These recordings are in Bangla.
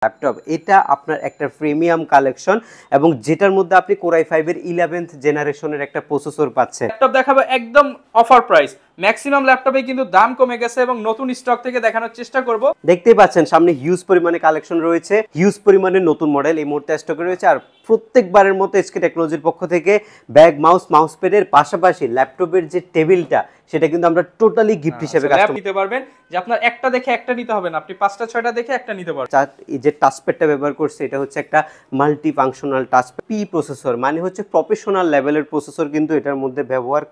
ল্যাপটপ এটা আপনার একটা প্রিমিয়াম কালেকশন এবং যেটার মধ্যে আপনি Core i5 এর 11th জেনারেশনের একটা প্রসেসর পাচ্ছেন। ল্যাপটপ দেখাবো একদম অফার প্রাইস, ম্যাক্সিমাম ল্যাপটপে কিন্তু দাম কমে গেছে এবং নতুন স্টক থেকে দেখানোর চেষ্টা করব। দেখতেই পাচ্ছেন সামনে হিউজ পরিমাণে কালেকশন রয়েছে, হিউজ পরিমাণে নতুন মডেল এই মুহূর্তে স্টকে রয়েছে। আর প্রত্যেকবারের মতো এসকে টেকনোলজির পক্ষ থেকে ব্যাগ, মাউস প্যাডের পাশাপাশি ল্যাপটপের যে টেবিলটা সেটা কিন্তু আমরা টোটালি গিফট হিসেবে কাস্টমার নিতে পারবেন, যে আপনার একটা দেখে একটা নিতে হবে না, আপনি 5টা 6টা দেখে একটা নিতে পারবেন। এই যে টাচপ্যাডটা ব্যবহার করছে এটা হচ্ছে একটা multi functional touchpad P processor, মানে হচ্ছে প্রফেশনাল লেভেলের প্রসেসর কিন্তু এটার মধ্যে ব্যবহার।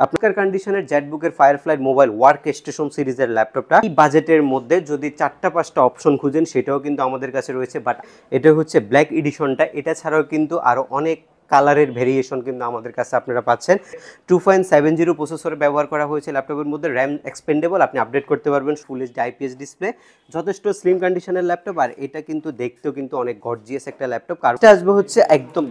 আপনার কন্ডিশনের জেটবুকের ফায়ারফ্লাই মোবাইল ওয়ার্ক স্টেশন সিরিজের ল্যাপটপটা এই বাজেটের মধ্যে যদি 4টা-5টা অপশন খুঁজেন সেটাও কিন্তু আমাদের কাছে রয়েছে। বাট এটা হচ্ছে ব্ল্যাক এডিশনটা, এটা ছাড়াও কিন্তু আরও অনেক কালারের ভেরিয়েশন কিন্তু আমাদের কাছে আপনারা পাচ্ছেন। 2.70 প্রসেসর ব্যবহার করা হয়েছে ল্যাপটপের মধ্যে, র্যাম এক্সপেন্ডেবল, আপনি আপডেট করতে পারবেন, ফুল এইচডি আইপিএস ডিসপ্লে, যথেষ্ট স্লিম কন্ডিশনের ল্যাপটপ। আর এটা কিন্তু দেখতেও কিন্তু অনেক গর্জিয়াস একটা ল্যাপটপ, কারণ এটা আসবে হচ্ছে একদম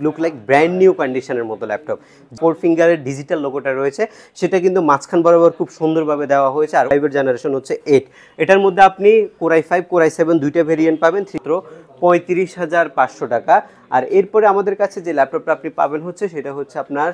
লুক লাইক ব্র্যান্ড নিউ কন্ডিশনের মতো ল্যাপটপ। 4 ফিঙ্গারের ডিজিটাল লোগোটা রয়েছে সেটা কিন্তু মাঝখান বরাবর খুব সুন্দরভাবে দেওয়া হয়েছে। আর 5 জেনারেশন হচ্ছে 8, এটার মধ্যে আপনি Core i5 Core i7 দুইটা ভেরিয়েন্ট পাবেন, 35,500 টাকা। আর এরপরে আমাদের কাছে যে ল্যাপটপটা আপনি পাবেন হচ্ছে সেটা হচ্ছে আপনার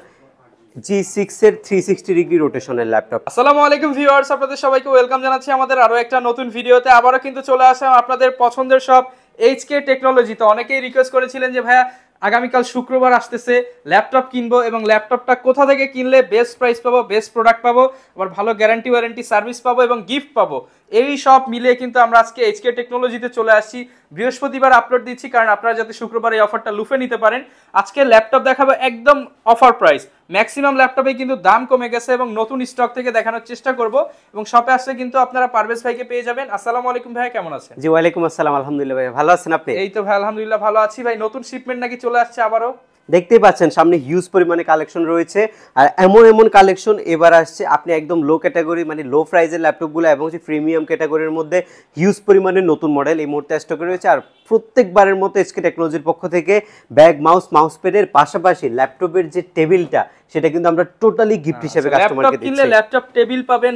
G6 এর 360 ডিগ্রি রোটেশনের ল্যাপটপ। আসসালামু আলাইকুম ভিউয়ার্স, আপনাদের সবাইকে ওয়েলকাম জানাচ্ছি আমাদের আরো একটা নতুন ভিডিওতে। আবারও কিন্তু চলে আসলাম আপনাদের পছন্দের সব এইচকে টেকনোলজি। তো অনেকেই রিকোয়েস্ট করেছিলেন যে ভাইয়া আগামীকাল শুক্রবার আসতেছে, ল্যাপটপ কিনবো এবং ল্যাপটপটা কোথা থেকে কিনলে বেস্ট প্রাইস পাবো, বেস্ট প্রোডাক্ট পাবো, আবার ভালো গ্যারান্টি ওয়ারেন্টি সার্ভিস পাবো এবং গিফট পাবো, এই সব মিলিয়ে কিন্তু আমরা আজকে এইচকে টেকনোলজিতে চলে আসছি। বৃহস্পতিবার আপলোড দিচ্ছি কারণ আপনারা যাতে শুক্রবার এই অফারটা লুফে নিতে পারেন। আজকে ল্যাপটপ দেখাবো একদম অফার প্রাইস, ম্যাক্সিমাম ল্যাপটপে কিন্তু দাম কমে গেছে এবং নতুন স্টক থেকে দেখানোর চেষ্টা করব। এবং শপে আসলে কিন্তু আপনারা পারভেজ ভাইকে পেয়ে যাবেন। আসসালামু আলাইকুম ভাই, কেমন আছেন? জি ওয়ালাইকুম আসসালাম, আলহামদুলিল্লাহ ভাই, ভালো আছেন আপনি? এই তো ভাই আলহামদুলিল্লাহ ভালো আছি ভাই। নতুন শিপমেন্ট নাকি চলে আসছে আবারও? দেখতেই পাচ্ছেন সামনে হিউজ পরিমাণে কালেকশন রয়েছে। আর এমন কালেকশন এবার আসছে, আপনি একদম লো ক্যাটাগরি মানে লো প্রাইজের ল্যাপটপগুলো এবং হচ্ছে প্রিমিয়াম ক্যাটাগরির মধ্যে হিউজ পরিমাণে নতুন মডেল এই মুহূর্তে স্টকে রয়েছে। আর প্রত্যেকবারের মতো এসকে টেকনোলজির পক্ষ থেকে ব্যাগ, মাউস প্যাডের পাশাপাশি ল্যাপটপের যে টেবিলটা সেটা কিন্তু আমরা টোটালি গিফট হিসেবে কাস্টমারকে দিচ্ছি। কিনলে ল্যাপটপ টেবিল পাবেন,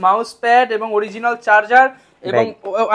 মাউস প্যাড এবং অরিজিনাল চার্জার এবং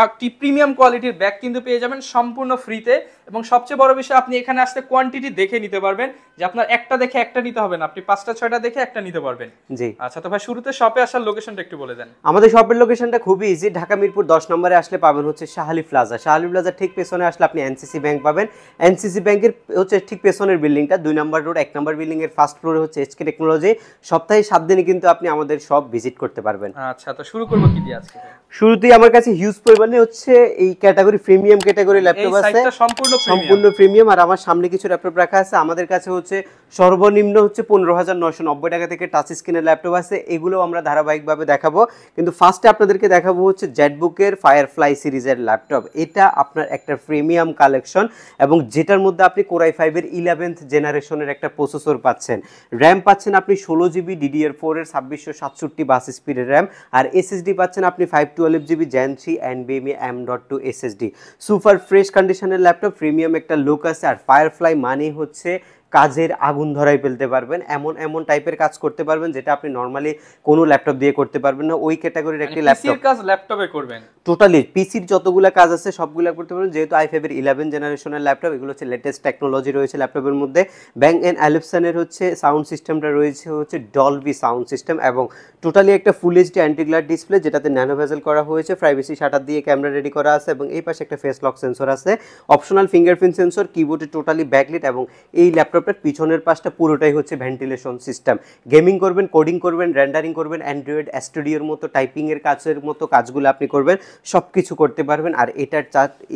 একটি প্রিমিয়াম কোয়ালিটির ব্যাগ কিন্তু পেয়ে যাবেন সম্পূর্ণ ফ্রিতে। এবং সবচেয়ে বড় বিষয়, আপনি এখানে আসতে কোয়ান্টিটি দেখে নিতে পারবেন, যে আপনার একটা দেখে একটা নিতে হবে না, আপনি 5টা 6টা দেখে একটা নিতে পারবেন। জি আচ্ছা, তো ভাই শুরুতে শপে আসার লোকেশনটা একটু বলে দেন। আমাদের শপের লোকেশনটা খুবই ইজি, ঢাকা মিরপুর 10 নম্বরে আসলে পাবেন হচ্ছে শাহালি প্লাজা। শাহালি প্লাজার ঠিক পেছনে আসলে আপনি এনসিসি ব্যাংক পাবেন। এনসিসি ব্যাংকের হচ্ছে ঠিক পেছনের বিল্ডিংটা 2 নম্বর রোড 1 নম্বর বিল্ডিং এর ফার্স্ট ফ্লোরে হচ্ছে এইচকে টেকনোলজি। সপ্তাহে 7 দিনে কিন্তু আপনি আমাদের শপ ভিজিট করতে পারবেন। আচ্ছা, তো শুরু করব কি দিয়ে আজকে? শুরুতেই আমার কাছে হিউজ পরিমাণে হচ্ছে এই ক্যাটাগরি প্রিমিয়াম ক্যাটাগরি ল্যাপটপ আছে, সম্পূর্ণ প্রিমিয়াম। আর আমার সামনে কিছু ল্যাপটপ রাখা আছে। আমাদের কাছে হচ্ছে সর্বনিম্ন হচ্ছে 15,990 টাকা থেকে টাচ স্ক্রিনের ল্যাপটপ আছে, এগুলো আমরা ধারাবাহিকভাবে দেখাবো। কিন্তু ফার্স্টে আপনাদেরকে দেখাবো হচ্ছে জেটবুকের ফায়ারফ্লাই সিরিজের ল্যাপটপ। এটা আপনার একটা প্রিমিয়াম কালেকশন এবং যেটার মধ্যে আপনি Core i5 এর 11th জেনারেশনের একটা প্রসেসর পাচ্ছেন, র্যাম পাচ্ছেন আপনি 16GB DDR4 এর 2667 বাস স্পিডের র্যাম, আর এসএসডি পাচ্ছেন আপনি 512GB Gen 3 NVMe M.2 SSD। Super fresh কন্ডিশনের ল্যাপটপ, প্রিমিয়াম একটা লুক আছে। আর ফায়ারফ্লাই মানে হচ্ছে কাজের আগুন ধরাই ফেলতে পারবেন, এমন টাইপের কাজ করতে পারবেন যেটা আপনি নরমালি কোনো ল্যাপটপ দিয়ে করতে পারবেন না, ওই ক্যাটাগরির একটি ল্যাপটপ। কাজ ল্যাপটপে করবেন, টোটালি পিসির যতগুলো কাজ আছে সবগুলো করতে পারবেন। যেহেতু i5 এর 11 জেনারেশনের ল্যাপটপ, এগুলো হচ্ছে লেটেস্ট টেকনোলজি রয়েছে ল্যাপটপের মধ্যে। ব্যাং এন্ড অলিপসনের হচ্ছে সাউন্ড সিস্টেমটা রয়েছে হচ্ছে ডলবি সাউন্ড সিস্টেম এবং টোটালি একটা ফুল এইচডি অ্যান্টি-গ্লার ডিসপ্লে যেটাতে ন্যানো বেজেল করা হয়েছে, প্রাইভেসি শাটার দিয়ে ক্যামেরা রেডি করা আছে এবং এই পাশে একটা ফেস লক সেন্সর আছে, অপশনাল ফিঙ্গারপ্রিন্ট সেন্সর, কিবোর্ডে টোটালি ব্যাকলিট এবং এই ল্যাপটপটার পিছনের পাশটা পুরোটাই হচ্ছে ভেন্টিলেশন সিস্টেম। গেমিং করবেন, কোডিং করবেন, রেন্ডারিং করবেন, অ্যান্ড্রয়েড স্টুডিওর মতো টাইপিংয়ের কাজের মতো কাজগুলো আপনি করবেন, সব কিছু করতে পারবেন। আর এটার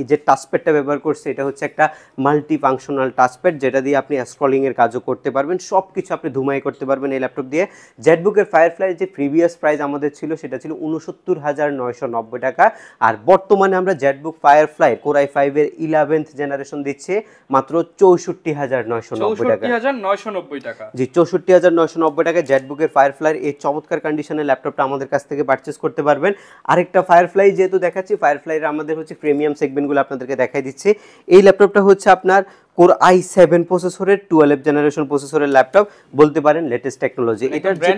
যে টাচপ্যাডটা ব্যবহার করছে এটা হচ্ছে একটা মাল্টি ফাংশনাল টাচপ্যাড, যেটা দিয়ে আপনি স্ক্রলিংয়ের কাজও করতে পারবেন, সব কিছু আপনি ধুমাই করতে পারবেন এই ল্যাপটপ দিয়ে। জেটবুকের ফায়ারফ্লাই যে প্রিভিয়াস প্রাইস আমাদের ছিল সেটা ছিল 69,990 টাকা, আর বর্তমানে আমরা জেটবুক ফায়ারফ্লাই Core i5 এর 11th জেনারেশন দিচ্ছে মাত্র 64,990 টাকা। 64,990 টাকা, জি 64,990 টাকায় জেটবুকের ফায়ারফ্লাই এই চমৎকার কন্ডিশনের ল্যাপটপটা আমাদের কাছ থেকে পারচেস করতে পারবেন। আরেকটা ফায়ারফ্লাই যেহেতু দেখাচ্ছি, ফায়ারফ্লাইয়ের আমাদের হচ্ছে প্রিমিয়াম সেগমেন্টগুলো আপনাদেরকে দেখাই দিচ্ছি। এই ল্যাপটপটা হচ্ছে আপনার কোর i7 প্রসেসরের 12 জেনারেশন প্রসেসরের ল্যাপটপ, বলতে পারেন লেটেস্ট টেকনোলজি। এটার যে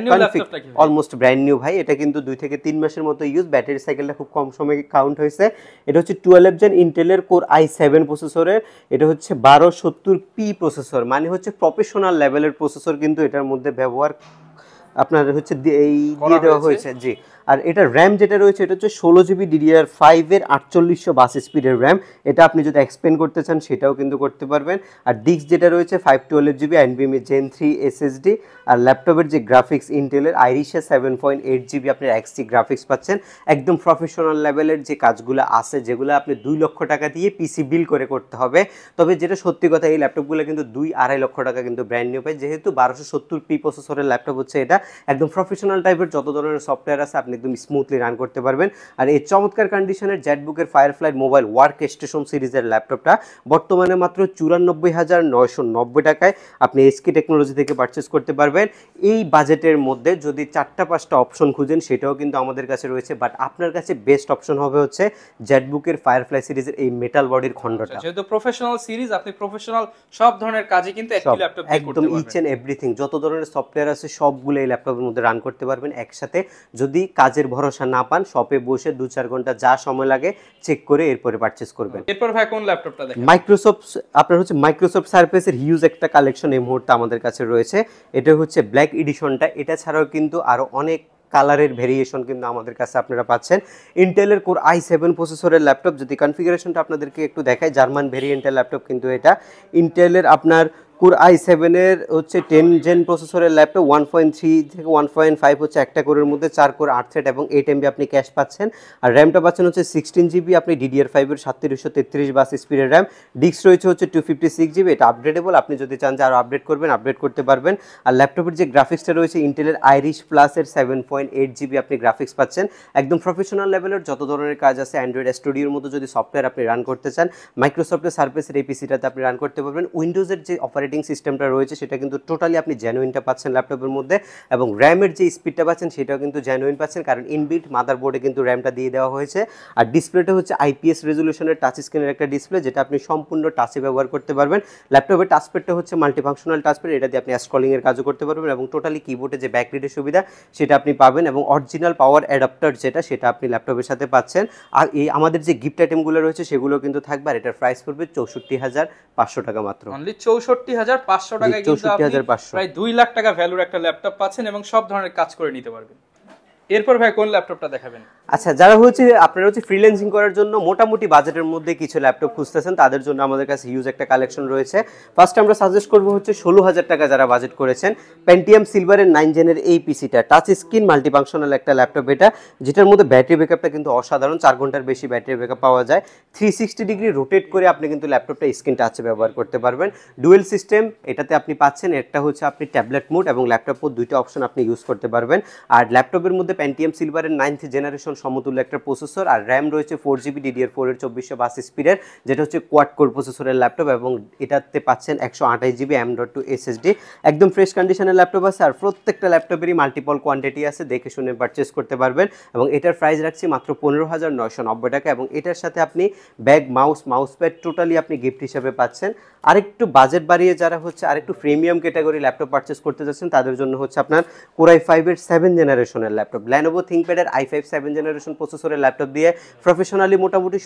অলমোস্ট ব্র্যান্ড নিউ ভাই, এটা কিন্তু 2 থেকে 3 মাসের মতো ইউজ, ব্যাটারি সাইকেলটা খুব কম সময়ে কাউন্ট হয়েছে। এটা হচ্ছে 12 জেন ইন্টেলের কোর i7 প্রসেসরের, এটা হচ্ছে 1270p প্রসেসর, মানে হচ্ছে প্রফেশনাল লেভেলের প্রসেসর কিন্তু এটার মধ্যে ব্যবহার আপনার হচ্ছে এই দিয়ে দেওয়া হয়েছে। জি, আর এটা র্যাম যেটা রয়েছে এটা হচ্ছে 16GB DDR5 এর 4800 স্পিডের র্যাম। এটা আপনি যদি এক্সপেন্ড করতে চান সেটাও কিন্তু করতে পারবেন। আর ডিস্ক যেটা রয়েছে 512GB NVMe Gen 3 SSD। আর ল্যাপটপের যে গ্রাফিক্স ইন্টেলের আইরিশা 7.8GB আপনার XT গ্রাফিক্স পাচ্ছেন। একদম প্রফেশনাল লেভেলের যে কাজগুলো আছে, যেগুলো আপনি 2 লক্ষ টাকা দিয়ে পিসি বিল করে করতে হবে। তবে যেটা সত্যি কথা, এই ল্যাপটপগুলো কিন্তু 2-2.5 লক্ষ টাকা কিন্তু ব্র্যান্ড নিউ পায়, যেহেতু 1270p প্রসেসরের ল্যাপটপ হচ্ছে এটা। একদম প্রফেশনাল টাইপের যত ধরনের সফটওয়্যার আছে আপনি একদম স্মুথলি রান করতে পারবেন। আর এই চমৎকার কন্ডিশনের জেটবুকের ফায়ারফ্লাই মোবাইল ওয়ার্ক স্টেশন সিরিজের ল্যাপটপটা বর্তমানে মাত্র 94,990 টাকায় আপনি এসকে টেকনোলজি থেকে পারচেস করতে পারবেন। এই বাজেটের মধ্যে যদি 4-5টা অপশন খুঁজেন সেটাও কিন্তু আমাদের কাছে রয়েছে, বাট আপনার কাছে বেস্ট অপশন হবে হচ্ছে জেটবুকের ফায়ারফ্লাই সিরিজের এই মেটাল বডির খণ্ডটা। যেহেতু প্রফেশনাল সিরিজ, আপনি প্রফেশনাল সব ধরনের কাজই কিন্তু একই ল্যাপটপ দিয়ে করতে পারবেন। একদম ইচ এন্ড এভরিথিং, যত ধরনের সফটওয়্যার আছে সবগুলো এই ল্যাপটপের মধ্যে রান করতে পারবেন একসাথে। যদি কাজের ভরসা না পান, শপে বসে 2-4 ঘন্টা যা সময় লাগে চেক করে এরপরে পারচেজ করবেন। এরপর ভাই কোন ল্যাপটপটা দেখেন? আপনার হচ্ছে মাইক্রোসফট সারফেসের হিউজ একটা কালেকশন এই মুহূর্তে আমাদের কাছে রয়েছে। এটা হচ্ছে ব্ল্যাক এডিশনটা। এটা ছাড়াও কিন্তু আরো অনেক কালারের ভেরিয়েশন কিন্তু আমাদের কাছে আপনারা পাচ্ছেন। ইন্টেলের কোর i7 প্রসেসরের ল্যাপটপ, যদি কনফিগারেশনটা আপনাদেরকে একটু দেখাই, জার্মান ভেরিয়েন্টের ল্যাপটপ কিন্তু এটা। ইন্টেলের আপনার কোর i7 এর হচ্ছে 10 জেন প্রসেসরের ল্যাপটপ, 1.3 থেকে 1.5 হচ্ছে একটা কোরের মধ্যে 4 কোর 8 থ্রেড এবং 8 MB আপনি ক্যাশ পাচ্ছেন। আর র্যামটা পাচ্ছেন হচ্ছে 16GB আপনি DDR5 এর 7333 স্পিডের র্যাম। ডিস্ক রয়েছে হচ্ছে 256GB, এটা আপগ্রেডেবল, আপনি যদি চান যে আরও আপডেট করবেন আপডেট করতে পারবেন। আর ল্যাপটপের যে গ্রাফিক্সটা রয়েছে ইন্টেলের আইরিশ প্লাসের 7.8GB আপনি গ্রাফিক্স পাচ্ছেন। একদম প্রফেশনাল লেভেলের যত ধরনের কাজ আছে অ্যান্ড্রয়েড স্টুডিওর মতো যদি সফটওয়্যার আপনি রান করতে চান, মাইক্রোসফটের সার্ফেসের এই পিসিটাতে আপনি রান করতে পারবেন। উইন্ডোজের যে অপারেটিং সিস্টেমটা রয়েছে সেটা কিন্তু টোটালি আপনি জেনুইনটা পাচ্ছেন ল্যাপটপের মধ্যে, এবং র্যামের যে স্পিডটা পাচ্ছেন সেটাও কিন্তু জেনুইন পাচ্ছেন, কারণ ইনবিল্ট মাদারবোর্ডে কিন্তু র্যামটা দিয়ে দেওয়া হয়েছে। আর ডিসপ্লেটা হচ্ছে IPS রেজলিউশনের টাচ স্ক্রিনের একটা ডিসপ্লে, যেটা আপনি সম্পূর্ণ টাচে ব্যবহার করতে পারবেন। ল্যাপটপের টাচপ্যাডটা হচ্ছে মাল্টিফাংশনাল টাচপ্যাড, এটা দিয়ে আপনি স্ক্রলিংয়ের কাজও করতে পারবেন, এবং টোটালি কিবোর্ডে যে ব্যাকলিটের সুবিধা সেটা আপনি পাবেন, এবং অরিজিনাল পাওয়ার অ্যাডাপ্টার যেটা সেটা আপনি ল্যাপটপের সাথে পাচ্ছেন। আর এই আমাদের যে গিফট আইটেমগুলো রয়েছে সেগুলো কিন্তু থাকবে, আর এটার প্রাইস পড়বে 64,500 টাকা মাত্র। অনলি 64,500 টাকায় কিন্তু আপনি প্রায় 2 লাখ টাকা ভ্যালুর একটা ল্যাপটপ পাচ্ছেন এবং সব ধরনের কাজ করে নিতে পারবেন। এরপর ভাই কোন ল্যাপটপটা দেখাবেন? আচ্ছা, যারা হচ্ছে আপনারা হচ্ছে ফ্রিল্যান্সিং করার জন্য মোটামুটি বাজেটের মধ্যে কিছু ল্যাপটপ খুঁজতেছেন, তাদের জন্য আমাদের কাছে হিউজ একটা কালেকশন রয়েছে। ফার্স্ট আমরা সাজেস্ট করবো হচ্ছে 16,000 টাকা যারা বাজেট করেছেন, পেন্টিয়াম সিলভারের 9 জেনের এই পিসিটা, টাচ স্ক্রিন মাল্টিফাংশনাল একটা ল্যাপটপ এটা, যেটার মধ্যে ব্যাটারি ব্যাকআপটা কিন্তু অসাধারণ, 4 ঘন্টার বেশি ব্যাটারি ব্যাকআপ পাওয়া যায়। 360 ডিগ্রি রোটেট করে আপনি কিন্তু ল্যাপটপটা স্ক্রিন টাচে ব্যবহার করতে পারবেন। ডুয়েল সিস্টেম এটাতে আপনি পাচ্ছেন, একটা হচ্ছে আপনি ট্যাবলেট মোড এবং ল্যাপটপ মোড, দুইটা অপশন আপনি ইউজ করতে পারবেন। আর ল্যাপটপের মধ্যে পেন্টিয়াম সিলভারের 9th জেনারেশন সমতুল্য একটা প্রসেসর, আর র্যাম রয়েছে 4GB DDR4 এর 2420 স্পিডের, যেটা হচ্ছে কোয়াড কোর প্রসেসরের ল্যাপটপ, এবং এটাতে পাচ্ছেন 128GB M.2 SSD। একদম ফ্রেশ কন্ডিশনের ল্যাপটপ আছে, আর প্রত্যেকটা ল্যাপটপেরই মাল্টিপল কোয়ান্টিটি আছে, দেখে শুনে পারচেস করতে পারবেন। এবং এটার প্রাইস রাখছি মাত্র 15,990 টাকা, এবং এটার সাথে আপনি ব্যাগ, মাউস প্যাড টোটালি আপনি গিফট হিসেবে পাচ্ছেন। আরেকটু বাজেট বাড়িয়ে যারা হচ্ছে আরেকটু প্রিমিয়াম ক্যাটাগরি ল্যাপটপ পারচেস করতে যাচ্ছেন, তাদের জন্য হচ্ছে আপনার Core i5 এর 7 জেনারেশনের ল্যাপটপ, Lenovo ThinkPad এর i5 7 জেনারেশন প্রসেসরের ল্যাপটপ দিয়ে প্রফেশনালি মোটামুটি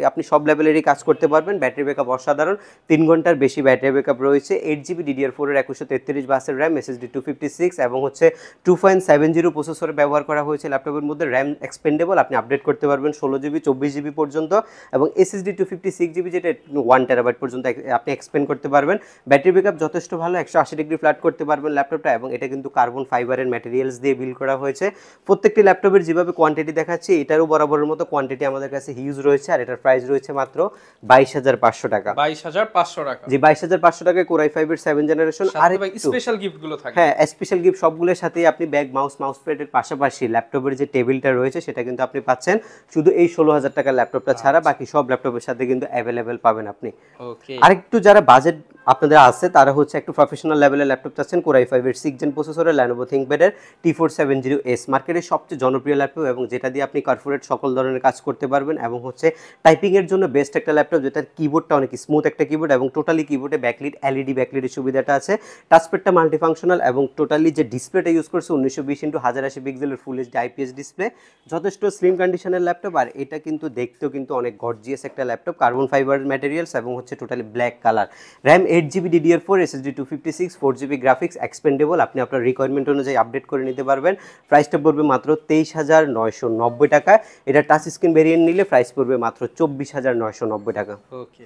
আপনি সব লেভেলেরই কাজ করতে পারবেন। ব্যাটারি ব্যাকআপ অসাধারণ, 3 ঘন্টার বেশি ব্যাটারি ব্যাকআপ রয়েছে। 8GB DDR4 এর 2133 র্যাম, SSD 256, এবং হচ্ছে 2.70 প্রসেসর ব্যবহার করা হয়েছে ল্যাপটপের মধ্যে। র্যাম এক্সপেন্ডেবল, আপনি আপডেট করতে পারবেন 16GB 24GB পর্যন্ত, এবং SSD 256GB যেটা 1 টেরাবাইট পর্যন্ত আপনি এক্সপেন্ড করতে পারবেন। ব্যাটারি ব্যাকআপ যথেষ্ট ভালো, 180 ডিগ্রি ফ্ল্যাট করতে পারবেন ল্যাপটপটা, এবং এটা কিন্তু কার্বন ফাইবারের ম্যাটেরিয়ালস দিয়ে বিল্ড করা হয়েছে। প্রত্যেকটি ল্যাপটপের যেভাবে কোয়ান্টিটি দেখাচ্ছি এটারও বরাবরের মতো কোয়ান্টিটি আমাদের কাছে হিউজ রয়েছে, আর এটার প্রাইস রয়েছে মাত্র 22,500 টাকা। 22,500 টাকা? জি, 22,500 টাকায় Core i5 এর 7 জেনারেশন। আর স্পেশাল গিফট গুলো থাকে? হ্যাঁ, স্পেশাল গিফট সবগুলোর সাথেই আপনি ব্যাগ, মাউস প্যাডের পাশাপাশি ল্যাপটপের যে টেবিলটা রয়েছে সেটা কিন্তু আপনি পাচ্ছেন, শুধু এই 16,000 টাকার ল্যাপটপটা ছাড়া বাকি সব ল্যাপটপের সাথে কিন্তু অ্যাভেলেবেল পাবেন আপনি। ওকে। আরেকটু যারা বাজেট আপনাদের আছে তারা হচ্ছে একটু প্রফেশনাল লেভেলের ল্যাপটপ চাচ্ছেন, Core i5 এর 6 জেন প্রসেসরের Lenovo ThinkPad এর T470S মার্কেটের সবচেয়ে জনপ্রিয় ল্যাপটপ এবং যেটা দিয়ে আপনি কর্পোরেট সকল ধরনের কাজ করতে পারবেন এবং হচ্ছে টাইপিং এর জন্য বেস্ট একটা ল্যাপটপ, যেটার কিবোর্ডটা অনেক স্মুথ একটা কিবোর্ড এবং টোটালি কিবোর্ডে ব্যাকলিট এলইডি ব্যাকলিটের সুবিধাটা আছে, টাচপ্যাডটা মাল্টিফাংশনাল এবং টোটালি যে ডিসপ্লেটা ইউজ করছে 1920x1080 পিক্সেলের ফুল এইচডি আইপিএস ডিসপ্লে, যথেষ্ট স্লিম কন্ডিশনের ল্যাপটপ। আর এটা কিন্তু দেখতেও কিন্তু অনেক গর্জিয়াস একটা ল্যাপটপ, কার্বন ফাইবার ম্যাটেরিয়ালস এবং হচ্ছে totally black colour, RAM 8GB DDR4, SSD 256, 4GB graphics expandable, আপনি আপনার রিকোয়ারমেন্ট অনুযায়ী আপডেট করে নিতে পারবেন। প্রাইসটা পড়বে মাত্র 23,990 টাকা। এটা টাচ স্ক্রিন ভেরিয়েন্ট নিলে প্রাইস পড়বে মাত্র 24,990 টাকা। ওকে,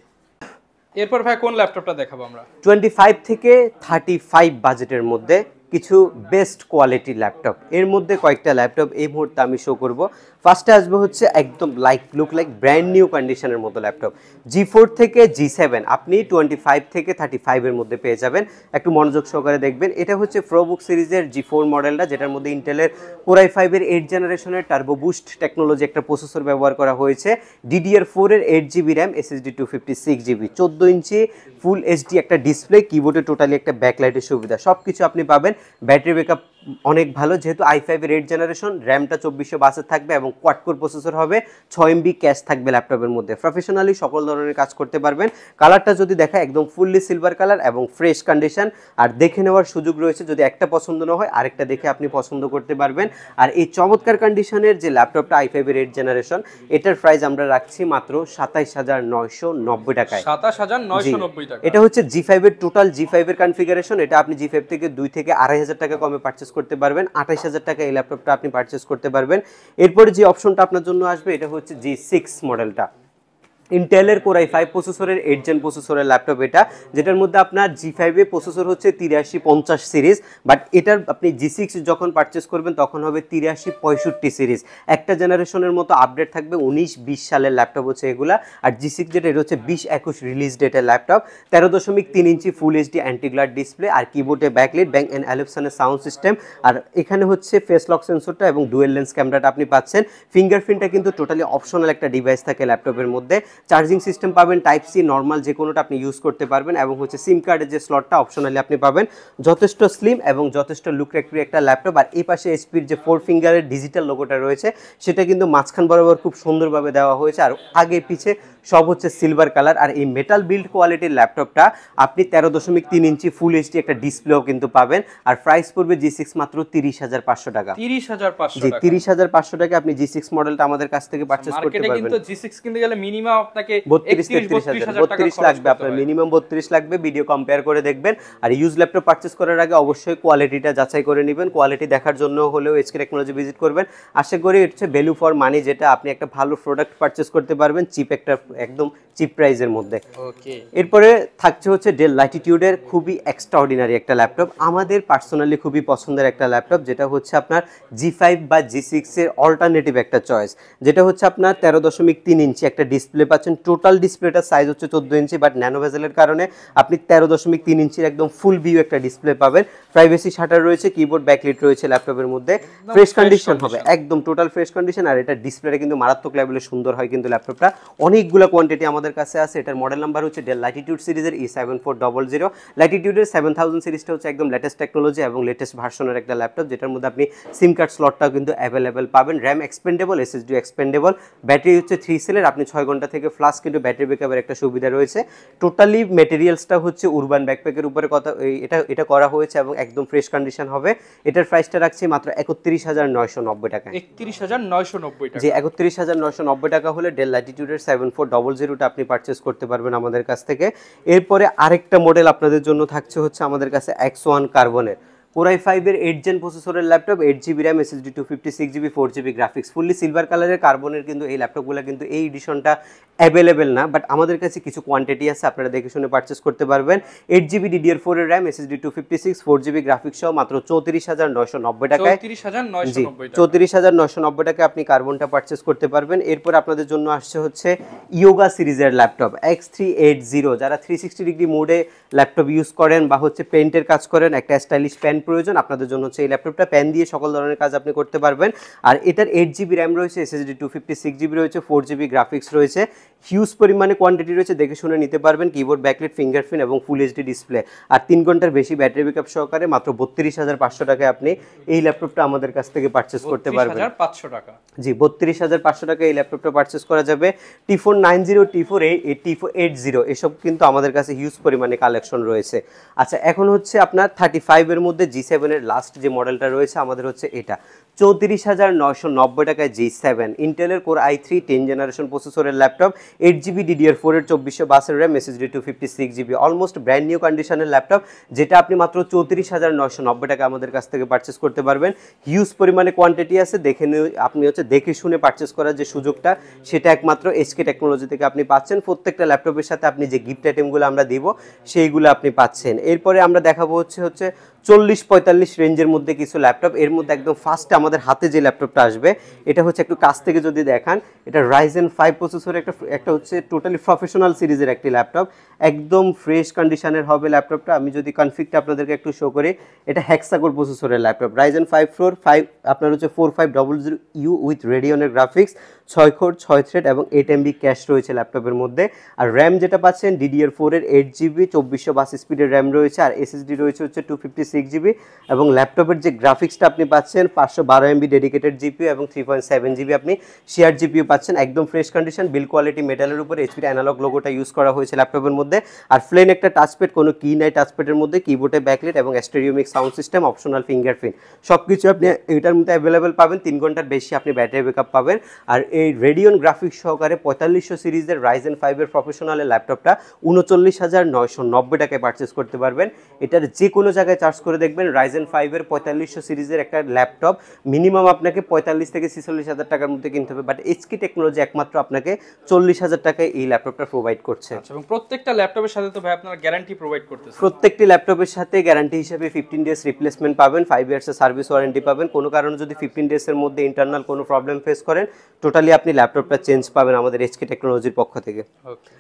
এরপর ভাই কোন ল্যাপটপটা দেখাবো আমরা? 25 থেকে 35 বাজেটের মধ্যে কিছু বেস্ট কোয়ালিটির ল্যাপটপ, এর মধ্যে কয়েকটা ল্যাপটপ এই মুহূর্তে আমি শো করব। ফার্স্টে আসবে হচ্ছে একদম লুক লাইক ব্র্যান্ড নিউ কন্ডিশনের মতো ল্যাপটপ, G4 থেকে G7 আপনি 25 থেকে 35 এর মধ্যে পেয়ে যাবেন। একটু মনোযোগ সহকারে দেখবেন, এটা হচ্ছে প্রোবুক সিরিজের G4 মডেলটা, যেটার মধ্যে ইন্টেলের Core i5 এর 8 জেনারেশনের টার্বো বুস্ট টেকনোলজি একটা প্রসেসর ব্যবহার করা হয়েছে, DDR4 এর 8GB র্যাম, SSD 256GB, 14 ইঞ্চি ফুল এইচডি একটা ডিসপ্লে, কিবোর্ডে টোটালি একটা ব্যাকলাইটের সুবিধা, সব কিছু আপনি পাবেন। ব্যাটারি ব্যাকআপ অনেক ভালো, যেহেতু i5 এর 8 জেনারেশন, র্যামটা 2452 থাকবে এবং কোয়াড কোর প্রসেসর হবে, 6MB ক্যাশ থাকবে ল্যাপটপের মধ্যে, প্রফেশনালি সকল ধরনের কাজ করতে পারবেন। কালারটা যদি দেখা একদম ফুললি সিলভার কালার এবং ফ্রেশ কন্ডিশন, আর দেখে নেওয়ার সুযোগ রয়েছে, যদি একটা পছন্দ না হয় আরেকটা দেখে আপনি পছন্দ করতে পারবেন। আর এই চমৎকার কন্ডিশনের যে ল্যাপটপটা i5 এর 8 জেনারেশন, এটার প্রাইস আমরা রাখছি মাত্র 27,990 টাকায়। 27,990 টাকা। এটা হচ্ছে G5 এর টোটাল G5 এর কনফিগারেশন, এটা আপনি G5 থেকে 2 থেকে 2,500 টাকা কমে পারচেজ করতে পারবেন, 28,000 টাকা এই ল্যাপটপটা আপনি পারচেজ করতে পারবেন। এরপরে যে অপশনটা আপনার জন্য আসবে এটা হচ্ছে G6 মডেলটা, ইন্টেলের Core i5 প্রসেসরের 8 জেন প্রসেসরের ল্যাপটপ এটা, যেটার মধ্যে আপনার G5 এর প্রসেসর হচ্ছে 8350 সিরিজ, বাট এটার আপনি G6 যখন পারচেস করবেন তখন হবে 8365 সিরিজ, একটা জেনারেশনের মতো আপডেট থাকবে। 19-20 সালের ল্যাপটপ হচ্ছে এগুলা। আর G6 যেটা এটা হচ্ছে 2021 রিলিজ ডেটের laptop, 13.3 inch full HD antiglare display, আর কিবোর্ডে backlit, Bang & Olufsen's sound system, আর এখানে হচ্ছে ফেস লক সেন্সরটা এবং ডুয়েল লেন্স ক্যামেরাটা আপনি পাচ্ছেন। ফিঙ্গারপ্রিন্টটা কিন্তু টোটালি অপশনাল একটা ডিভাইস থাকে ল্যাপটপের মধ্যে। চার্জিং সিস্টেম পাবেন টাইপ সি, নর্মাল যে কোনোটা আপনি ইউজ করতে পারবেন এবং হচ্ছে সিম কার্ডের যে স্লটটা অপশনালি আপনি পাবেন। যথেষ্ট স্লিম এবং যথেষ্ট লুকরেক্টরি একটা ল্যাপটপ। আর এই পাশে এইচপির যে 4 ফিঙ্গারের ডিজিটাল লোগোটা রয়েছে সেটা কিন্তু মাঝখান বরাবর খুব সুন্দরভাবে দেওয়া হয়েছে, আর আগে পিছে সব হচ্ছে সিলভার কালার। আর এই মেটাল বিল্ড কোয়ালিটির ল্যাপটপটা আপনি 13.3 ইঞ্চি ফুল এইচডি একটা ডিসপ্লেও কিন্তু পাবেন। আর প্রাইস পড়বে G6 মাত্র 30,500 টাকা। 30,500 জি, টাকা। 30,500 টাকা আপনি G6 মডেলটা আমাদের কাছ থেকে পারচেজ করতে মার্কেটে পারবেন। কিন্তু G6 কিনতে গেলে মিনিমাম আপনাকে 32 লাগবে, আপনার মিনিমাম 32 লাগবে। ভিডিও কম্পেয়ার করে দেখবেন। আর ইউজ ল্যাপটপ পারচেজ করার আগে অবশ্যই কোয়ালিটিটা যাচাই করে নেবেন, কোয়ালিটি দেখার জন্য হলেও HK টেকনোলজি ভিজিট করবেন। আশা করি এটা হচ্ছে ভ্যালু ফর মানি, যেটা আপনি একটা ভালো প্রোডাক্ট পারচেজ করতে পারবেন চিপ একটা একদম চিপ প্রাইসের মধ্যে। ওকে, এরপরে থাকছে হচ্ছে ডেল ল্যাটিটিউডের খুবই এক্সট্রাঅর্ডিনারি একটা ল্যাপটপ, আমাদের পার্সোনালি খুবই পছন্দের একটা ল্যাপটপ, যেটা হচ্ছে আপনার G5 বা G6 এর অল্টারনেটিভ একটা চয়েস, যেটা হচ্ছে আপনার 13.3 ইঞ্চি একটা ডিসপ্লে পাচ্ছেন। টোটাল ডিসপ্লেটার সাইজ হচ্ছে 14 ইঞ্চি, বাট ন্যানো ভেজেলের কারণে আপনি 13.3 ইঞ্চির একদম ফুল ভিউ একটা ডিসপ্লে পাবেন। প্রাইভেসি শাটার রয়েছে, কিবোর্ড ব্যাকলিট রয়েছে ল্যাপটপের মধ্যে, ফ্রেশ কন্ডিশন হবে, একদম টোটাল ফ্রেশ কন্ডিশন। আর এটা ডিসপ্লেটা কিন্তু মারাত্মক লেভেলে সুন্দর হয় কিন্তু ল্যাপটপটা, অনেকগুলো কোয়ান্টিটি আমাদের কাছে আছে। এটার মডেল নাম্বার হচ্ছে ডেল ল্যাটিটিউড সিরিজের E7400। ল্যাটিটিউডের 7000 সিরিজটা হচ্ছে একদম লেটেস্ট টেকনোলজি এবং লেটেস্ট ভার্সনের একটা ল্যাপটপ, যেটার মধ্যে আপনি সিম কার্ড স্লটটাও কিন্তু অ্যাভেলেবেল পাবেন, RAM expandable, SSD expandable, battery হচ্ছে 3 সেলের, আপনি 6 ঘন্টা থেকে ফ্লাশ কিন্তু ব্যাটারি ব্যাকআপের একটা সুবিধা রয়েছে। টোটালি মেটেরিয়ালসটা হচ্ছে উরবান ব্যাকপ্যাকের উপরে এটা করা হয়েছে এবং একদম ফ্রেশ কন্ডিশন হবে। এটার প্রাইসটা রাখছি মাত্র 31,990 টাকা। 31,990 টাকা। যে 31,990 টাকা হলে ডেল ল্যাটিটিউডের 7400টা আপনি পারচেজ করতে পারবেন আমাদের কাছ থেকে। এরপরে আরেকটা মডেল আপনাদের জন্য থাকছে হচ্ছে আমাদের কাছে X1 কার্বনের Core i5 এর 8 জেন প্রসেসরের laptop, 8GB RAM, SSD 256GB, 4GB graphics, fully silver কালারের কার্বনের কিন্তু এই ল্যাপটপগুলো কিন্তু এই এডিশনটা অ্যাভেলেবেল না, বাট আমাদের কাছে কিছু কোয়ান্টিটি আছে, আপনারা দেখে শুনে পারচেস করতে পারবেন। 8GB DDR4 এর র্যাম, SSD 256, 4GB গ্রাফিক্স সহ মাত্র 34,990 টাকায়। 34,990 টাকায় আপনি কার্বনটা পারচেস করতে পারবেন। এরপর আপনাদের জন্য আসছে হচ্ছে ইয়োগা সিরিজের ল্যাপটপ X380, যারা 360 ডিগ্রি মোডে ল্যাপটপ ইউজ করেন বা হচ্ছে পেইন্টের কাজ করেন, একটা স্টাইলিশ পেন প্রয়োজন আপনাদের জন্য হচ্ছে এই ল্যাপটপটা, পেন দিয়ে সকল ধরনের কাজ আপনি করতে পারবেন। আর এটার 8GB র্যাম রয়েছে, SSD 256GB রয়েছে, 4GB গ্রাফিক্স রয়েছে, হিউজ পরিমাণে কোয়ান্টিটি রয়েছে, দেখে শুনে নিতে পারবেন। কিবোর্ড, ব্যাকলাইট, ফিঙ্গারপ্রিন্ট এবং ফুল এইচডি ডিসপ্লে। আর 3 ঘন্টার বেশি ব্যাটারি ব্যাকআপ সহকারে মাত্র 32,500 টাকায় আপনি এই ল্যাপটপটা আমাদের কাছ থেকে পারচেস করতে পারবেন। 32,500 টাকা, জি 32,500 টাকা এই ল্যাপটপটা পারচেস করা যাবে। T4 90, T4 T4 80 এসব কিন্তু আমাদের কাছে হিউজ পরিমাণে কালেকশন রয়েছে। আচ্ছা, এখন হচ্ছে আপনার 35 এর মধ্যে G7 এর লাস্ট যে মডেলটা রয়েছে আমাদের হচ্ছে এটা 34,990 টাকায় G7 ইন্টেলের কোর i3 10 জেনারেশন প্রসেসরের ল্যাপটপ, 8GB DDR4 এর 2400 RAM, SSD 256GB, almost brand new কন্ডিশনের ল্যাপটপ, যেটা আপনি মাত্র 34,990 টাকা আমাদের কাছ থেকে পারচেস করতে পারবেন। হিউজ পরিমাণে কোয়ান্টিটি আছে, আপনি হচ্ছে দেখে শুনে পারচেস করার যে সুযোগটা সেটা একমাত্র এসকে টেকনোলজি থেকে আপনি পাচ্ছেন। প্রত্যেকটা ল্যাপটপের সাথে আপনি যে গিফট আইটেমগুলো আমরা দিব সেইগুলো আপনি পাচ্ছেন। এরপরে আমরা দেখাবো হচ্ছে 40-45 রেঞ্জের মধ্যে কিছু ল্যাপটপ। এর মধ্যে একদম ফার্স্টে আমাদের হাতে যে ল্যাপটপটা আসবে এটা হচ্ছে একটু কাছ থেকে যদি দেখান, এটা Ryzen 5 প্রসেসরের একটা হচ্ছে টোটালি প্রফেশনাল সিরিজের একটি ল্যাপটপ, একদম ফ্রেশ কন্ডিশনের হবে ল্যাপটপটা। আমি যদি কনফিগটা আপনাদেরকে একটু শো করি, এটা হেক্সাকোর প্রসেসরের ল্যাপটপ, Ryzen 5 আপনার হচ্ছে 4500U উইথ রেডিয়নের গ্রাফিক্স, 6 কোর 6 থ্রেড এবং 8MB ক্যাশ রয়েছে ল্যাপটপের মধ্যে। আর র্যাম যেটা পাচ্ছেন DDR4 এর 8GB 2422 স্পিডের র্যাম রয়েছে, আর SSD রয়েছে হচ্ছে 256GB, এবং ল্যাপটপের যে গ্রাফিক্সটা আপনি পাচ্ছেন 512MB ডেডিকেটেড জিপিইউ এবং 3.7GB আপনি শেয়ার জিপিইউ পাচ্ছেন। একদম ফ্রেশ কন্ডিশন, বিল কোয়ালিটি মেটালের উপর HP অ্যানালগ লোগোটা ইউজ করা হয়েছে ল্যাপটপের মধ্যে। আর প্লেন একটা টাচপ্যাড, কোনো কি নাই টাচপ্যাডের মধ্যে, কিবোর্ডে ব্যাকলাইট এবং স্টেরিওমিক সাউন্ড সিস্টেম, অপশনাল ফিঙ্গারপ্রিন্ট, সব কিছু আপনি এটার মধ্যে অ্যাভেলেবেল পাবেন। 3 ঘন্টার বেশি আপনি ব্যাটারি ব্যাকআপ পাবেন। আর এই রেডিয়ন গ্রাফিক্স সহকারে 4500 সিরিজের Ryzen 5 এর প্রফেশনালের ল্যাপটপটা 39,990 টাকায় পারচেস করতে পারবেন। এটার যে কোনো জায়গায় চার্জ করে দেখবেন Ryzen 5 এর 4500 সিরিজের একটা ল্যাপটপ মিনিমাম আপনাকে 45 থেকে 46,000 টাকার মধ্যে কিনতে হবে, বাট এসকে টেকনোলজি একমাত্র আপনাকে 40,000 টাকায় এই ল্যাপটপটা প্রোভাইড করছে। এবং প্রত্যেকটা ল্যাপটপের সাথে তো ভাই আপনারা গ্যারান্টি প্রোভাইড করতেছেন। প্রত্যেকটি ল্যাপটপের সাথে গ্যারান্টি হিসেবে 15 ডেজ রিপ্লেসমেন্ট পাবেন, 5 ইয়ার্সের সার্ভিস ওয়ারেন্টি পাবেন। কোনো কারণে যদি 15 ডেজের মধ্যে ইন্টারনাল কোনো প্রবলেম ফেস করেন, টোটালি আপনি ল্যাপটপটা চেঞ্জ পাবেন আমাদের এসকে টেকনোলজির পক্ষ থেকে। ওকে,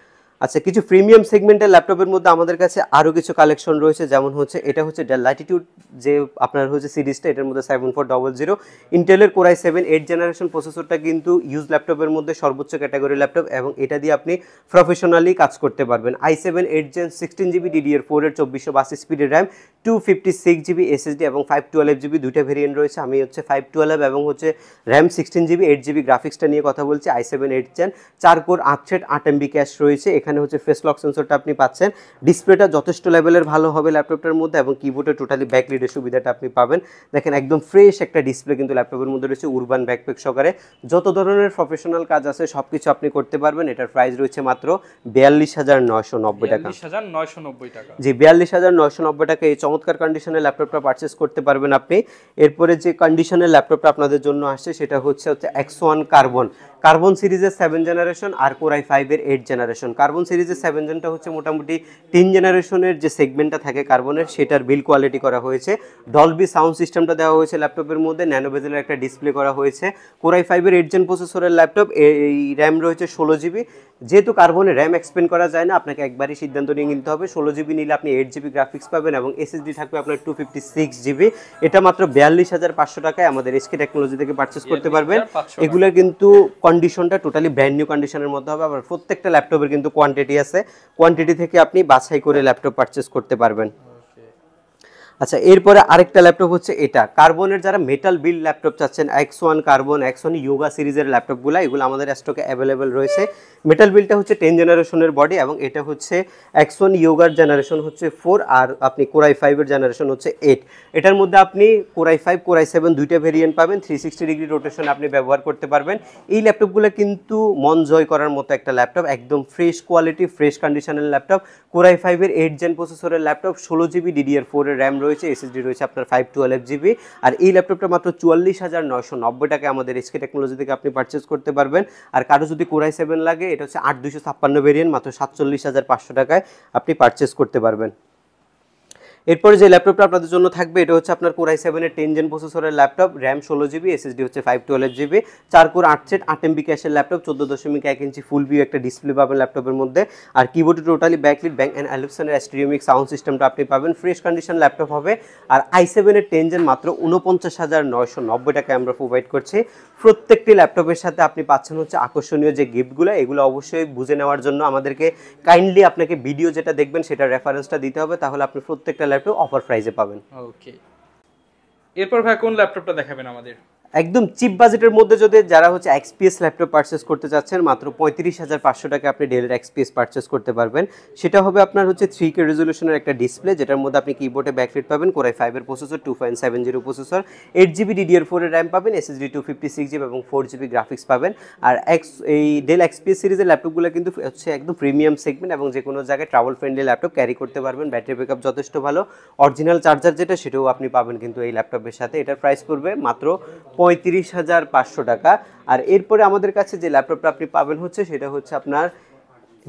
আচ্ছা, কিছু প্রিমিয়াম সেগমেন্টের ল্যাপটপের মধ্যে আমাদের কাছে আরও কিছু কালেকশন রয়েছে, যেমন হচ্ছে এটা হচ্ছে ডেল ল্যাটিটিউড যে আপনার হচ্ছে সিরিজটা, এটার মধ্যে 7400 ইন্টেলের কোর i7 8 জেনারেশন প্রসেসরটা কিন্তু ইউজ ল্যাপটপের মধ্যে সর্বোচ্চ ক্যাটাগরি ল্যাপটপ, এবং এটা দিয়ে আপনি প্রফেশনালি কাজ করতে পারবেন। i7 8 Gen 16GB DDR4 এর 2422 স্পিডের র্যাম, 256GB SSD এবং 512GB দুইটা ভেরিয়েন্ট রয়েছে। আমি হচ্ছে 512 এবং হচ্ছে র্যাম 16GB 8GB গ্রাফিক্সটা নিয়ে কথা বলছি। i7 8 Gen 4 core 8 thread 8MB cash রয়েছে। এখানে হচ্ছে ফেস লক সেন্সরটা আপনি পাচ্ছেন। ডিসপ্লেটা যথেষ্ট লেভেলের ভালো হবে ল্যাপটপটার মধ্যে, এবং কিবোর্ডে টোটালি ব্যাকলাইটের সুবিধাটা আপনি পাবেন। দেখেন একদম ফ্রেশ একটা ডিসপ্লে কিন্তু ল্যাপটপের মধ্যে রয়েছে, উরবান ব্যাকপ্যাক সহকারে যত ধরনের প্রফেশনাল কাজ আছে সব কিছু আপনি করতে পারবেন। এটার প্রাইস রয়েছে মাত্র 42,990 টাকা। 42,990 টাকা, জি 42,990 টাকা এই চমৎকার কন্ডিশনের ল্যাপটপটা পারচেস করতে পারবেন আপনি। এরপরে যে কন্ডিশনের ল্যাপটপটা আপনাদের জন্য আসছে সেটা হচ্ছে X1 কার্বন সিরিজের 7 জেনারেশন আর কোর i5 এর 8 জেনারেশন। কার্বন সিরিজের 7 জেনটা হচ্ছে মোটামুটি 3 জেনারেশনের যে সেগমেন্টটা থাকে কার্বনের, সেটার বিল কোয়ালিটি করা হয়েছে। ডলবি সাউন্ড সিস্টেমটা দেওয়া হয়েছে ল্যাপটপের মধ্যে, ন্যানো বেজেলের একটা ডিসপ্লে করা হয়েছে। কোর i5 এর 8 জেন প্রসেসরের ল্যাপটপ, এই র্যাম রয়েছে 16GB। যেহেতু কার্বনে র্যাম এক্সপেন্ড করা যায় না, আপনাকে একবারই সিদ্ধান্ত নিয়ে নিতে হবে। 16GB নিলে আপনি 8GB গ্রাফিক্স পাবেন এবং SSD থাকবে আপনার 256GB। এটা মাত্র 42,500 টাকায় আমাদের এসকে টেকনোলজি থেকে পারচেস করতে পারবেন। এগুলোর কিন্তু কন্ডিশনটা টোটালি ব্র্যান্ড নিউ কন্ডিশনের মধ্যে হবে। আবার প্রত্যেকটা ল্যাপটপের কিন্তু কোয়ান্টিটি আছে, কোয়ান্টিটি থেকে আপনি বাছাই করে ল্যাপটপ পারচেস করতে পারবেন। আচ্ছা, এরপরে আরেকটা ল্যাপটপ হচ্ছে এটা কার্বনের, যারা মেটাল বিল্ড ল্যাপটপ চাচ্ছেন, X1 কার্বন, X1 ইয়োগা সিরিজের ল্যাপটপগুলো, এগুলো আমাদের স্টকে অ্যাভেলেবেল রয়েছে। মেটাল বিল্ডটা হচ্ছে 10 জেনারেশনের বডি, এবং এটা হচ্ছে X1 ইয়োগার জেনারেশন হচ্ছে 4, আর আপনি কোর i5 এর জেনারেশন হচ্ছে 8। এটার মধ্যে আপনি কোর i5 কোর i7 দুইটা ভেরিয়েন্ট পাবেন, 360 ডিগ্রি রোটেশন আপনি ব্যবহার করতে পারবেন। এই ল্যাপটপগুলো কিন্তু মন জয় করার মতো একটা ল্যাপটপ, একদম ফ্রেশ কোয়ালিটি ফ্রেশ কন্ডিশনের ল্যাপটপ। কোর i5 এর 8 জেন প্রসেসরের ল্যাপটপ, 16GB DDR4 এর র্যাম রয়েছে, SSD রয়েছে আপনার 512GB। আর এই ল্যাপটপটা মাত্র 44,990 টাকায় আমাদের এসকে টেকনোলজি থেকে আপনি পারচেস করতে পারবেন। আর কারো যদি কোর i7 লাগে, এটা হচ্ছে 8256 ভেরিয়েন্ট, মাত্র 47,500 টাকায় আপনি পারচেস করতে পারবেন। এরপরে যে ল্যাপটপটা আপনাদের জন্য থাকবে এটা হচ্ছে আপনার কোর i7 এর 10 জেন প্রসেসরের ল্যাপটপ, র্যাম 16GB, এসএসডি হচ্ছে 512GB, 4 কোর 8 থ্রেড 8 MB ক্যাশের ল্যাপটপ, 14.1 ইঞ্চি ফুল ভিউ একটা ডিসপ্লে পাবেন ল্যাপটপের মধ্যে। আর কিবোর্ডে টোটালি ব্যাকলিট Bang & Olufsen এর স্টিরিওমিক সাউন্ড সিস্টেমটা আপনি পাবেন। ফ্রেশ কন্ডিশন ল্যাপটপ হবে। আর i7 এর 10 জেন মাত্র 49,990 টাকায় আমরা প্রোভাইড করছি। প্রত্যেকটি ল্যাপটপের সাথে আপনি পাচ্ছেন হচ্ছে আকর্ষণীয় যে গিফটগুলো, এগুলো অবশ্যই বুঝে নেওয়ার জন্য আমাদেরকে কাইন্ডলি আপনাকে ভিডিও যেটা দেখবেন সেটা রেফারেন্সটা দিতে হবে, তাহলে আপনি প্রত্যেকটা ল্যাপটপ অফার প্রাইসে পাবেন। ওকে, এরপর ভাই কোন ল্যাপটপটা দেখাবেন আমাদের? একদম চিপ বাজেটের মধ্যে যদি যারা হচ্ছে XPS ল্যাপটপ পারচেস করতে চাচ্ছেন, মাত্র 35,500 টাকা আপনি ডেলের XPS পারচেস করতে পারবেন। সেটা হবে আপনার হচ্ছে 3K রেজলিউশনের একটা ডিসপ্লে, যেটার মধ্যে আপনি কিবোর্ডে ব্যাকলাইট পাবেন, কোর i5 এর প্রসেসর, 2.70 প্রসেসর, 8GB DDR4 এর র্যাম পাবেন, SSD 256GB এবং 4GB গ্রাফিক্স পাবেন। আর এই ডেল XPS সিরিজের ল্যাপটপগুলো কিন্তু হচ্ছে একদম প্রিমিয়াম সেগমেন্ট এবং যে কোনো জায়গায় ট্রাভেল ফ্রেন্ডলি ল্যাপটপ ক্যারি করতে পারবেন। ব্যাটারি ব্যাকআপ যথেষ্ট ভালো, অরিজিনাল চার্জার যেটা সেটাও আপনি পাবেন কিন্তু এই ল্যাপটপের সাথে। এটার প্রাইস পড়বে মাত্র 35,500 টাকা। আর এরপরে আমাদের কাছে যে ল্যাপটপটা আপনি পাবেন হচ্ছে সেটা হচ্ছে আপনার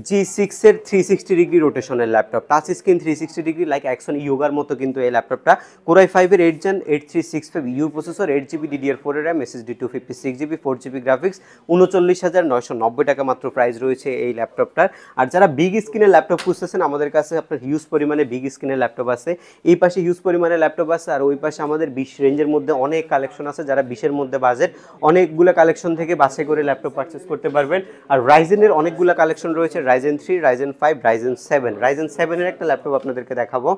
G6 এর 360 ডিগ্রি রোটেশনের laptop, touch screen 360 degree like action ইয়োগার মতো কিন্তু এই ল্যাপটপটা। কোর i5 এর 8 gen 8365U processor, 8GB DDR4 এর RAM, SSD 256GB, 4GB graphics, 39,990 টাকা মাত্র প্রাইস রয়েছে এই ল্যাপটপটার। আর যারা বিগ স্ক্রিনের ল্যাপটপ খুঁজতেছেন, আমাদের কাছে আপনার হিউজ পরিমাণে বিগ স্ক্রিনের ল্যাপটপ আছে। এই পাশে হিউজ পরিমাণে ল্যাপটপ আছে, আর ওই পাশে আমাদের 20 রেঞ্জের মধ্যে অনেক কালেকশন আছে। যারা 20-এর মধ্যে বাজেট, অনেকগুলো কালেকশন থেকে বাছাই করে ল্যাপটপ পারচেস করতে পারবেন। আর রাইজেনের অনেকগুলো কালেকশন রয়েছে, Ryzen 3, Ryzen 5, Ryzen 7। Ryzen 7 এর একটা ল্যাপটপ আপনাদেরকে দেখাবো,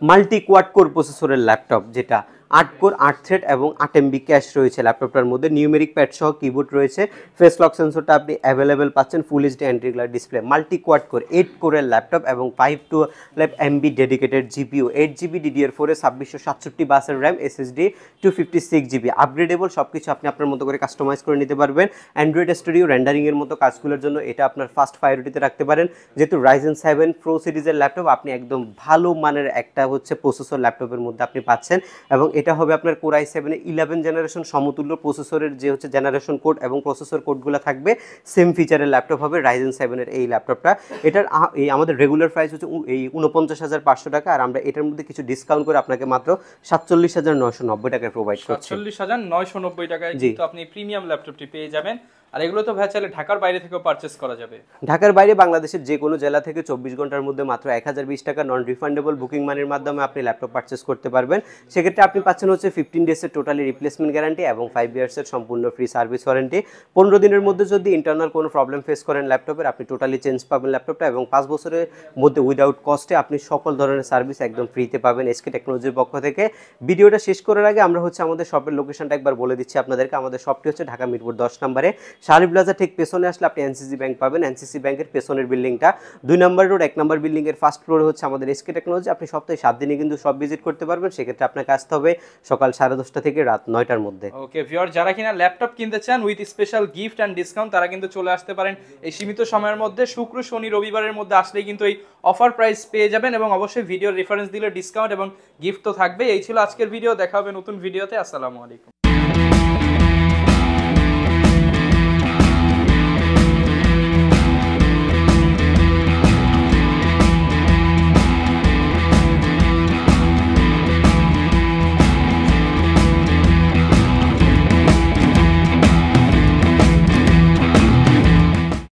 মাল্টি কোয়াড কোর প্রসেসরের ল্যাপটপ, যেটা 8 কোর 8 থ্রেড এবং 8 MB ক্যাশ রয়েছে ল্যাপটপটার মধ্যে। নিউমেরিক প্যাড সহ কিবোর্ড রয়েছে, ফেস লক সেন্সরটা আপনি অ্যাভেলেবেল পাচ্ছেন, full HD anti গ্লার display, multi quad core 8 কোরের ল্যাপটপ এবং 512 MB dedicated GPU, 8GB DDR4 এ 2667 বাসের র্যাম, SSD 256GB, আপগ্রেডেবল। সব কিছু আপনি আপনার মতো করে কাস্টমাইজ করে নিতে পারবেন। অ্যান্ড্রয়েড স্টুডিও রেন্ডারিংয়ের মতো কাজগুলোর জন্য এটা আপনার ফার্স্ট প্রায়োরিটিতে রাখতে পারেন। যেহেতু Ryzen 7 Pro সিরিজের ল্যাপটপ, আপনি একদম ভালো মানের একটা হচ্ছে প্রসেসর ল্যাপটপের মধ্যে আপনি পাচ্ছেন। এবং এটা হবে আপনার কোর i7 এর 11 জেনারেশন সমতুল্য প্রসেসরের যে হচ্ছে জেনারেশন কোড এবং প্রসেসর কোডগুলো থাকবে, সেম ফিচারের ল্যাপটপ হবে Ryzen 7 এর এই ল্যাপটপটা। এটার এই আমাদের রেগুলার প্রাইস হচ্ছে এই 49,500 টাকা, আর আমরা এটার মধ্যে কিছু ডিসকাউন্ট করে আপনাকে মাত্র 47,990 টাকায় প্রোভাইড করছি। 47,990 টাকায় কিন্তু আপনি প্রিমিয়াম ল্যাপটপটি পেয়ে যাবেন। আর এগুলো তো ভাই চাইলে ঢাকার বাইরে থেকেও পারচেস করা যাবে। ঢাকার বাইরে বাংলাদেশের যে কোনো জেলা থেকে 24 ঘন্টার মধ্যে মাত্র 1020 টাকা নন রিফান্ডেবল বুকিং মানির মাধ্যমে আপনি ল্যাপটপ পারচেস করতে পারবেন। সেক্ষেত্রে আপনি পাচ্ছেন হচ্ছে 15 ডেজের টোটালি রিপ্লেসমেন্ট গ্যারান্টি এবং 5 ইয়ার্সের সম্পূর্ণ ফ্রি সার্ভিস ওয়ারেন্টি। 15 দিনের মধ্যে যদি ইন্টারনাল কোনো প্রবলেম ফেস করেন ল্যাপটপের, আপনি টোটালি চেঞ্জ পাবেন ল্যাপটপটা, এবং 5 বছরের মধ্যে উইদাউট কস্টে আপনি সকল ধরনের সার্ভিস একদম ফ্রিতে পাবেন এসকে টেকনোলজির পক্ষ থেকে। ভিডিওটা শেষ করার আগে আমরা হচ্ছে আমাদের শপের লোকেশনটা একবার বলে দিচ্ছি আপনাদেরকে। আমাদের শপটি হচ্ছে ঢাকা মিরপুর 10 নম্বরে শালি প্লাজা ঠিক পেছনে আসলে আপনি এনসিসি ব্যাংক পাবেন। এনসিসি ব্যাংকের পেছনের বিল্ডিংটা 2 নম্বর রোড 1 নম্বর বিল্ডিং এর ফার্স্ট ফ্লোরে হচ্ছে আমাদের এসকে টেকনোলজি। আপনি সপ্তাহে 7 দিনে কিন্তু সব ভিজিট করতে পারবেন। সেক্ষেত্রে আপনাকে আসতে হবে সকাল 10:30 থেকে রাত 9টার মধ্যে। ওকে ভিউয়ার, যারা কিনা ল্যাপটপ কিনতে চান with special gift and discount, তারা কিন্তু চলে আসতে পারেন এই সীমিত সময়ের মধ্যে। শুক্র শনি রবিবারের মধ্যে আসলেই কিন্তু এই অফার প্রাইস পেয়ে যাবেন, এবং অবশ্যই ভিডিওর রেফারেন্স দিলে ডিসকাউন্ট এবং গিফট তো থাকবে। এই ছিল আজকের ভিডিও, দেখা হবে নতুন ভিডিওতে। আসসালামু আলাইকুম।